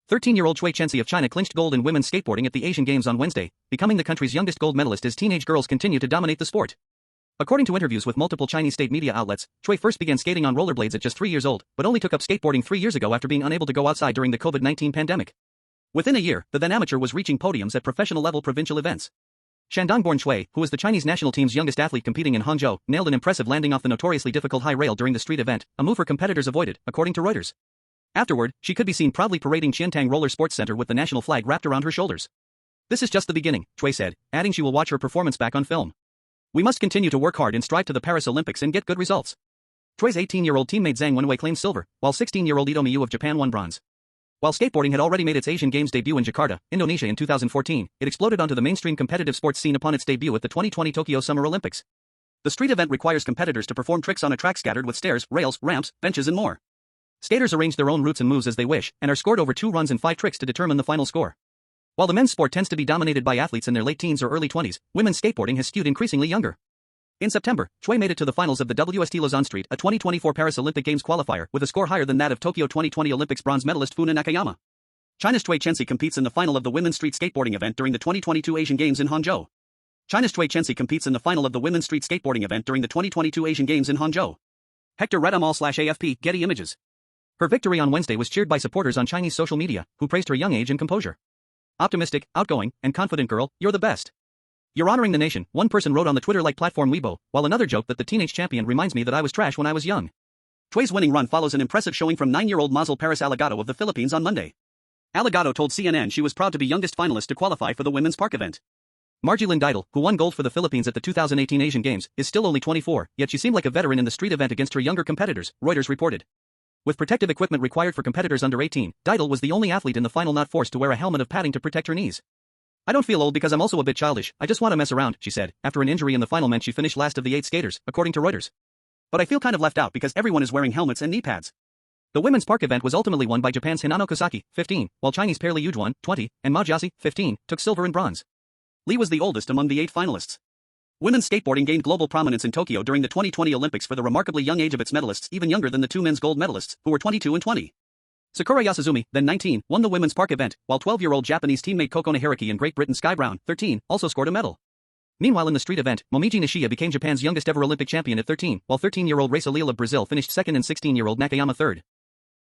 13-year-old Cui Chenxi of China clinched gold in women's skateboarding at the Asian Games on Wednesday, becoming the country's youngest gold medalist as teenage girls continue to dominate the sport. According to interviews with multiple Chinese state media outlets, Cui first began skating on rollerblades at just 3 years old, but only took up skateboarding 3 years ago after being unable to go outside during the COVID-19 pandemic. Within a year, the then amateur was reaching podiums at professional-level provincial events. Shandong-born Cui, who was the Chinese national team's youngest athlete competing in Hangzhou, nailed an impressive landing off the notoriously difficult high rail during the street event, a move her competitors avoided, according to Reuters. Afterward, she could be seen proudly parading Qiantang Roller Sports Center with the national flag wrapped around her shoulders. "This is just the beginning," Cui said, adding she will watch her performance back on film. "We must continue to work hard and strive to the Paris Olympics and get good results." Cui's 18-year-old teammate Zhang Wenwei claimed silver, while 16-year-old Ito Miyu of Japan won bronze. While skateboarding had already made its Asian Games debut in Jakarta, Indonesia in 2014, it exploded onto the mainstream competitive sports scene upon its debut at the 2020 Tokyo Summer Olympics. The street event requires competitors to perform tricks on a track scattered with stairs, rails, ramps, benches and more. Skaters arrange their own routes and moves as they wish, and are scored over 2 runs and 5 tricks to determine the final score. While the men's sport tends to be dominated by athletes in their late teens or early 20s, women's skateboarding has skewed increasingly younger. In September, Cui made it to the finals of the WST Lausanne Street, a 2024 Paris Olympic Games qualifier, with a score higher than that of Tokyo 2020 Olympics bronze medalist Funa Nakayama. China's Cui Chenxi competes in the final of the women's street skateboarding event during the 2022 Asian Games in Hangzhou. China's Cui Chenxi competes in the final of the women's street skateboarding event during the 2022 Asian Games in Hangzhou. Hector Redamal/AFP, Getty Images. Her victory on Wednesday was cheered by supporters on Chinese social media, who praised her young age and composure. "Optimistic, outgoing, and confident girl, you're the best. You're honoring the nation," one person wrote on the Twitter-like platform Weibo, while another joked that the teenage champion reminds me that I was trash when I was young. Cui's winning run follows an impressive showing from 9-year-old Mazel Paris Allegado of the Philippines on Monday. Allegado told CNN she was proud to be youngest finalist to qualify for the women's park event. Margie Lynn Geidel, who won gold for the Philippines at the 2018 Asian Games, is still only 24, yet she seemed like a veteran in the street event against her younger competitors, Reuters reported. With protective equipment required for competitors under 18, Geidel was the only athlete in the final not forced to wear a helmet of padding to protect her knees. "I don't feel old because I'm also a bit childish, I just want to mess around," she said, after an injury in the final meant she finished last of the 8 skaters, according to Reuters. "But I feel kind of left out because everyone is wearing helmets and knee pads." The women's park event was ultimately won by Japan's Hinano Kosaki, 15, while Chinese pair Li Yujuan, 20, and Ma Jiaxi, 15, took silver and bronze. Li was the oldest among the 8 finalists. Women's skateboarding gained global prominence in Tokyo during the 2020 Olympics for the remarkably young age of its medalists, even younger than the 2 men's gold medalists, who were 22 and 20. Sakura Yasuzumi, then 19, won the women's park event, while 12-year-old Japanese teammate Kokone Hiraki and Great Britain Sky Brown, 13, also scored a medal. Meanwhile in the street event, Momiji Nishida became Japan's youngest ever Olympic champion at 13, while 13-year-old Raisa Leal of Brazil finished second and 16-year-old Nakayama third.